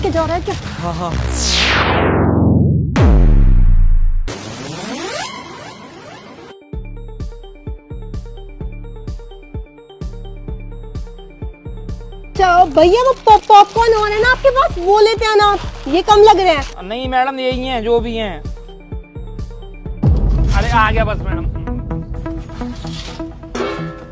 के जा रहा है क्या? हाँ हाँ। अच्छा भैया वो पॉपकॉर्न हो रहे हैं ना आपके पास, वो लेते आना आप, ये कम लग रहे हैं। नहीं मैडम यही हैं जो भी हैं। अरे आ गया बस मैडम।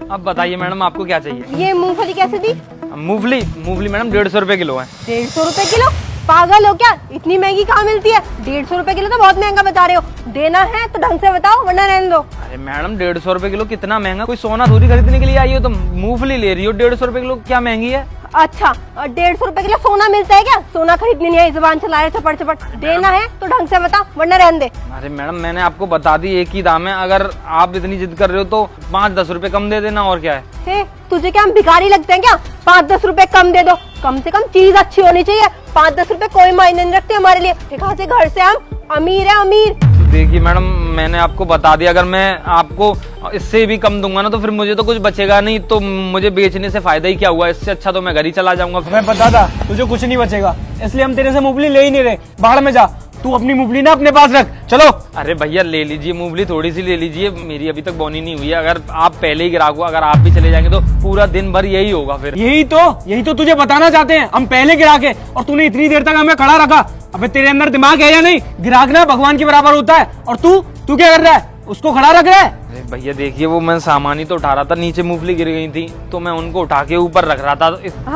अब बताइए मैडम आपको क्या चाहिए? ये मूंगफली कैसे दी? मूंगफली मूंगफली मैडम 150 रुपए किलो है। 150 रुपए किलो? पागल हो क्या, इतनी महंगी कहाँ मिलती है? 150 रुपए किलो तो बहुत महंगा बता रहे हो। देना है तो ढंग से बताओ वरना रहने दो। अरे मैडम 150 रुपए किलो कितना महंगा? कोई सोना थोड़ी खरीदने के लिए आई हो तो मूंगफली ले रही हो 150 रुपए किलो, क्या महंगी है? अच्छा 150 रुपए किलो सोना मिलता है क्या? सोना खरीदने नहीं आई, जुबान चला रहे चपट चपट। देना है तो ढंग से बता वरना रहने दे। अरे मैडम मैंने आपको बता दी एक ही दाम है, अगर आप इतनी जिद कर रहे हो तो 5-10 रुपए कम दे देना, और क्या है। तुझे क्या हम भिखारी लगते हैं क्या? 5-10 रुपए कम दे दो, कम से कम चीज अच्छी होनी चाहिए। 5-10 रुपए कोई मायने नहीं रखते हमारे लिए। देखा से घर से हम अमीर है अमीर। देखिए मैडम मैंने आपको बता दिया, अगर मैं आपको इससे भी कम दूंगा ना तो फिर मुझे तो कुछ बचेगा नहीं, तो मुझे बेचने से फायदा ही क्या हुआ? इससे अच्छा तो मैं घर ही चला जाऊंगा। मैं पता था तुझे कुछ नहीं बचेगा, इसलिए हम तेरे से मूंगफली ले ही नहीं रहे। बाहर में जा, तू अपनी मूंगफली ना अपने पास रख। चलो। अरे भैया ले लीजिए मूंगफली, थोड़ी सी ले लीजिए, मेरी अभी तक बोनी नहीं हुई है। अगर आप पहले ही ग्राहक हो, अगर आप भी चले जाएंगे तो पूरा दिन भर यही होगा। फिर यही तो तुझे बताना चाहते हैं, हम पहले ग्राहक है और तूने इतनी देर तक हमें खड़ा रखा। अबे तेरे अंदर दिमाग है या नहीं? ग्राहक ना भगवान के बराबर होता है, और तू क्या कर रहा है? उसको खड़ा रख रहा है। अरे भैया देखिए वो मैं सामान ही तो उठा रहा था, नीचे मूंगफली गिर गई थी तो मैं उनको उठा के ऊपर रख रहा था।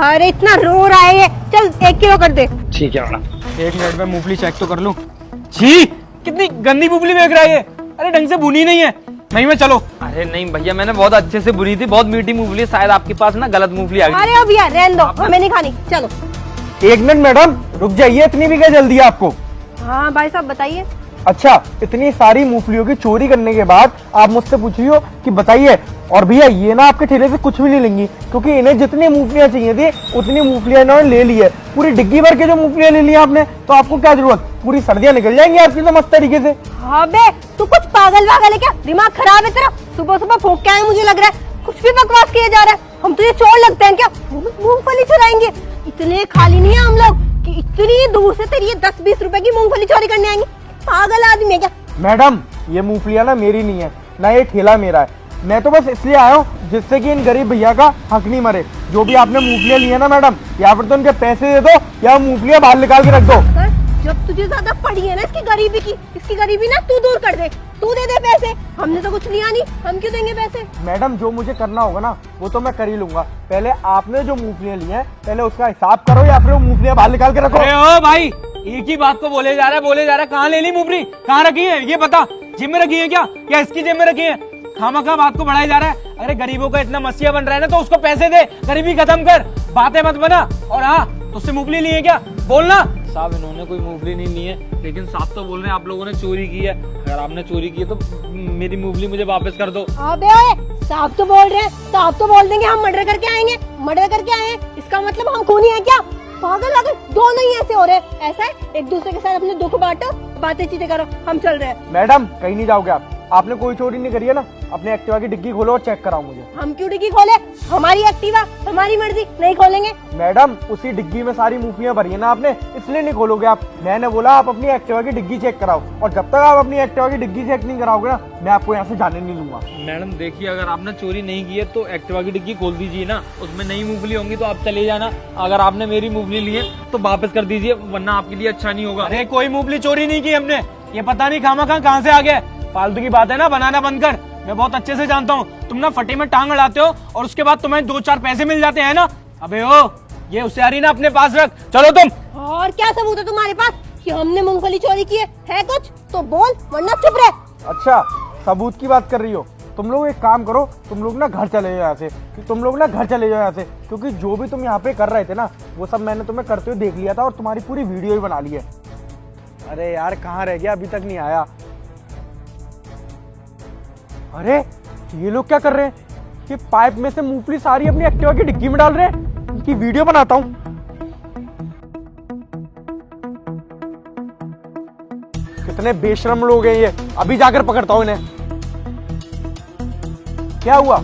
अरे इतना रो रहा है ये, चल 1 किलो कर दे। ठीक है मैडम। 1 मिनट में मूंगफली चेक तो कर लूं। छी, कितनी गंदी मूंगफली बेच रहा है ये। अरे ढंग से भुनी नहीं है। नहीं में चलो। अरे नहीं भैया मैंने बहुत अच्छे से भुनी थी, बहुत मीठी मूंगफली, शायद आपके पास ना गलत मूंगफली आ गई। अरे अब यार रहने दो, हमें नहीं खानी, चलो। 1 मिनट मैडम रुक जाइए, इतनी भी क्या जल्दी है आपको? हाँ भाई साहब बताइए। अच्छा, इतनी सारी मूंगफलियों की चोरी करने के बाद आप मुझसे पूछ रही हो कि बताइए। और भैया ये ना आपके ठेले से कुछ भी नहीं लेंगी, क्योंकि इन्हें जितनी मूंगफलियां चाहिए थी उतनी मूंगफलियां इन्होंने ले ली है। पूरी डिग्गी भर के जो मूंगफलियां ले ली आपने, तो आपको क्या जरूरत? पूरी सर्दियां निकल जाएंगी आपकी तो मस्त तरीके से। हाँ बे तू कुछ पागल वागल है क्या? दिमाग खराब है तेरा? सुबह सुबह फूंक के आए मुझे लग रहा है, कुछ भी बकवास किया जा रहा है। हम तुझे चोर लगते हैं क्या? मूंगफली चुराएंगे? इतने खाली नहीं है हम लोग कि इतनी दूर से तेरी 10-20 रुपए की मूंगफली चोरी करने आएंगे। पागल आदमी है क्या? मैडम ये मूंगफलियां ना मेरी नहीं है, ना ये ठेला मेरा है। मैं तो बस इसलिए आया हूँ जिससे कि इन गरीब भैया का हक नहीं मरे। जो भी आपने मूंगफलियां ली है ना मैडम, या फिर तो उनके पैसे दे दो या मूंगफलियां बाहर निकाल के रख दो। सर जब तुझे ज्यादा पड़ी है ना इसकी गरीबी ना तू दूर कर दे, तू दे दे पैसे। हमने तो कुछ लिया नहीं, हम क्यों देंगे पैसे? मैडम जो मुझे करना होगा ना वो तो मैं कर ही लूंगा। पहले आपने जो मूंगफलियां ली हैं पहले उसका हिसाब करो, या फिर वो मूंगफलियां बाहर निकाल के रखो। अरे ओ भाई, एक ही बात को बोले जा रहा है। कहाँ ले ली मूंगफली? कहाँ रखी है ये बता। जेब में रखी है क्या, या इसकी जेब में रखी है? खामखा बात को बढ़ाया जा रहा है। अरे गरीबों का इतना मसीहा बन रहा है ना, तो उसको पैसे दे, गरीबी खत्म कर, बातें मत बना। और हाँ, तो उससे मूंगफली ली है क्या? बोलना। साहब इन्होंने कोई मूंगफली नहीं ली है, लेकिन साहब तो बोल रहे हैं आप लोगों ने चोरी की है। अगर आपने चोरी की है तो मेरी मूंगफली मुझे वापस कर दो। अबे साहब तो बोल रहे हैं, साहब तो बोल देंगे हम मर्डर करके आएंगे। मर्डर करके आए हैं इसका मतलब हम खूनी है क्या? पागल अगर दोनों ही ऐसे हो रहे हैं। ऐसा है एक दूसरे के साथ अपने दुख बांटो, बातें चीतें करो, हम चल रहे हैं। मैडम कहीं नहीं जाओगे आप, आपने कोई चोरी नहीं करी है ना? अपने एक्टिवा की डिग्गी खोलो और चेक कराओ मुझे। हम क्यों डिग्गी खोले? हमारी एक्टिवा, हमारी मर्जी, नहीं खोलेंगे। मैडम उसी डिग्गी में सारी मूंगफलियां भरी है ना आपने, इसलिए नहीं खोलोगे आप। मैंने बोला आप अपनी एक्टिवा की डिग्गी चेक कराओ, और जब तक आप अपनी एक्टिवा की डिग्गी चेक नहीं कराओगे ना, मैं आपको यहाँ से जाने नहीं दूंगा। मैडम देखिए अगर आपने चोरी नहीं की है तो एक्टिवा की डिग्गी खोल दीजिए ना, उसमें नई मूंगफली होंगी तो आप चले जाना। अगर आपने मेरी मूंगफली ली है तो वापस कर दीजिए, वरना आपके लिए अच्छा नहीं होगा। अरे कोई मूंगफली चोरी नहीं की हमने, ये पता नहीं खामखा कहाँ से आ गया। फालतू की बात है ना, बनाना बंद कर। मैं बहुत अच्छे से जानता हूँ, तुम ना फटे में टांग अड़ाते हो और उसके बाद तुम्हें 2-4 पैसे मिल जाते हैं ना। अबे ओ, ये होशियारी ना अपने पास रख। चलो तुम। और क्या सबूत है तुम्हारे पास कि हमने मूंगफली चोरी की है कुछ तो बोल, वरना चुप रह। अच्छा सबूत की बात कर रही हो? तुम लोग एक काम करो, तुम लोग ना घर चले जाओ यहाँ से। तुम लोग ना घर चले जाओ यहाँ से, क्योंकि जो भी तुम यहाँ पे कर रहे थे ना वो सब मैंने तुम्हें करते हुए देख लिया था, और तुम्हारी पूरी वीडियो ही बना ली है। अरे यार कहाँ रह गया, अभी तक नहीं आया। अरे ये लोग क्या कर रहे हैं? ये पाइप में से मूंगफली सारी अपनी एक्टिवा की डिग्गी में डाल रहे हैं। इनकी वीडियो बनाता हूँ। कितने बेशरम लोग हैं ये, अभी जाकर पकड़ता हूँ इन्हें। क्या हुआ,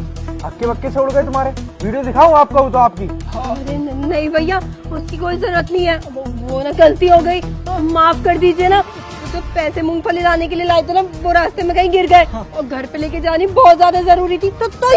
हक्के बक्के से उड़ गए तुम्हारे? वीडियो दिखाऊं आपको तो आपकी? अरे नहीं भैया उसकी कोई जरूरत नहीं है, वो ना गलती हो गई, माफ कर दीजिए ना। तो पैसे मूंगफली लाने के लिए लाए थे ना, वो रास्ते में कहीं गिर गए और घर पे लेके जानी बहुत ज्यादा जरूरी थी, तो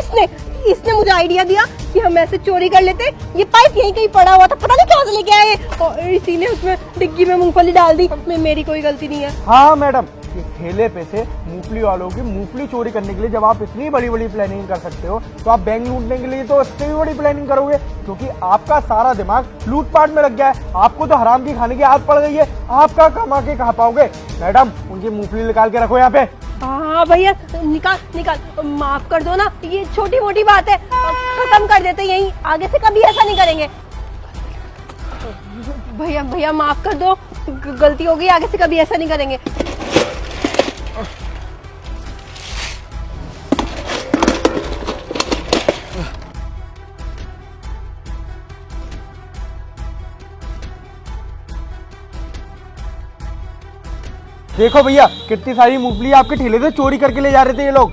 इसने मुझे आइडिया दिया कि हम ऐसे चोरी कर लेते। ये पाइप यहीं कहीं पड़ा हुआ था, पता नहीं कहाँ से लेके आए और इसी ने उसमें डिग्गी में मूंगफली डाल दी। मेरी कोई गलती नहीं है। हाँ मैडम, ये ठेले पे से मूंगफली वालों की मूंगफली चोरी करने के लिए जब आप इतनी बड़ी बड़ी प्लानिंग कर सकते हो, तो आप बैंक लूटने के लिए तो इससे भी बड़ी प्लानिंग करोगे, क्योंकि आपका सारा दिमाग लूटपाट में लग गया है। आपको तो हराम की खाने की आदत पड़ गई है, आप क्या कमा के खा पाओगे। मैडम, उनकी मूंगफली निकाल के रखो यहाँ पे। हाँ भैया, निकाल माफ कर दो ना, ये छोटी मोटी बात है, खत्म कर देते यहीं, आगे से कभी ऐसा नहीं करेंगे। भैया माफ कर दो, गलती हो गई, आगे से कभी ऐसा नहीं करेंगे। देखो भैया, कितनी सारी मूंगफली आपके ठेले से चोरी करके ले जा रहे थे ये लोग।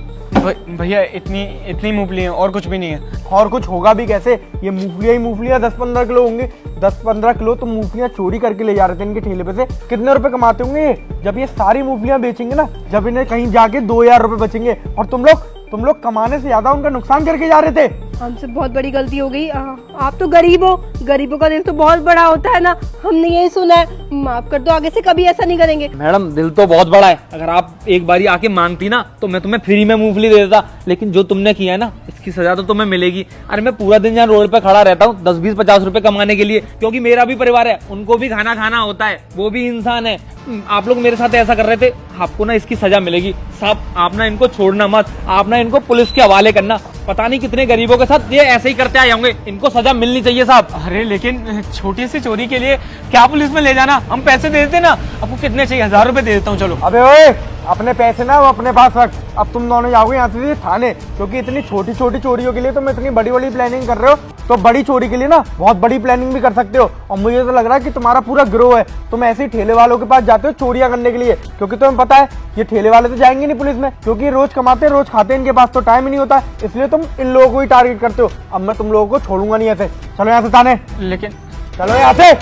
भैया इतनी मूंगफली है और कुछ भी नहीं है। और कुछ होगा भी कैसे, ये मूंगफलियां ही मूंगफलियां 10-15 किलो होंगे। 10-15 किलो तो मूंगफलियां चोरी करके ले जा रहे थे इनके ठेले पे से। कितने रुपए कमाते होंगे ये? जब ये सारी मूंगफलियां बेचेंगे ना, जब इन्हें कहीं जाके 2000 रुपए बचेंगे, और तुम लोग कमाने से ज्यादा उनका नुकसान करके जा रहे थे। हमसे बहुत बड़ी गलती हो गई। आप तो गरीब हो, गरीबों का दिल तो बहुत बड़ा होता है ना, हमने यही सुना है। माफ कर दो, आगे से कभी ऐसा नहीं करेंगे। मैडम, दिल तो बहुत बड़ा है, अगर आप एक बारी आके मांगती ना तो मैं तुम्हें फ्री में मूंगफली दे देता, लेकिन जो तुमने किया है ना, इसकी सजा तो तुम्हें मिलेगी। अरे मैं पूरा दिन यहाँ रोड पे खड़ा रहता हूँ 10-20-50 रुपए कमाने के लिए, क्योंकि मेरा भी परिवार है, उनको भी खाना खाना होता है, वो भी इंसान है। आप लोग मेरे साथ ऐसा कर रहे थे, आपको ना इसकी सजा मिलेगी। साहब, आप ना इनको छोड़ना मत, आप ना इनको पुलिस के हवाले करना। पता नहीं कितने गरीबों के साथ ये ऐसे ही करते आए होंगे, इनको सजा मिलनी चाहिए साहब। अरे लेकिन छोटी सी चोरी के लिए क्या पुलिस में ले जाना, हम पैसे दे देते ना। आपको कितने चाहिए? 1000 रुपए दे देता हूँ, चलो। अबे ओए, अपने पैसे ना वो अपने पास रख। अब तुम दोनों जाओगे यहाँ से थाने, क्योंकि इतनी छोटी छोटी चोरियों के लिए तुम इतनी बड़ी बड़ी प्लानिंग कर रहे हो, तो बड़ी चोरी के लिए ना बहुत बड़ी प्लानिंग भी कर सकते हो। और मुझे तो लग रहा है कि तुम्हारा पूरा गिरोह है, तुम ऐसे ही ठेले वालों के पास जाते हो चोरियां करने के लिए, क्योंकि तुम्हें पता है ये ठेले वाले तो जाएंगे नहीं पुलिस में, क्योंकि रोज कमाते हैं, रोज खाते हैं, इनके पास तो टाइम ही नहीं होता, इसलिए तुम इन लोगों को ही टारगेट करते हो। अब मैं तुम लोगों को छोड़ूंगा नहीं ऐसे। चलो यहाँ से थाने, लेकिन चलो यहाँ से।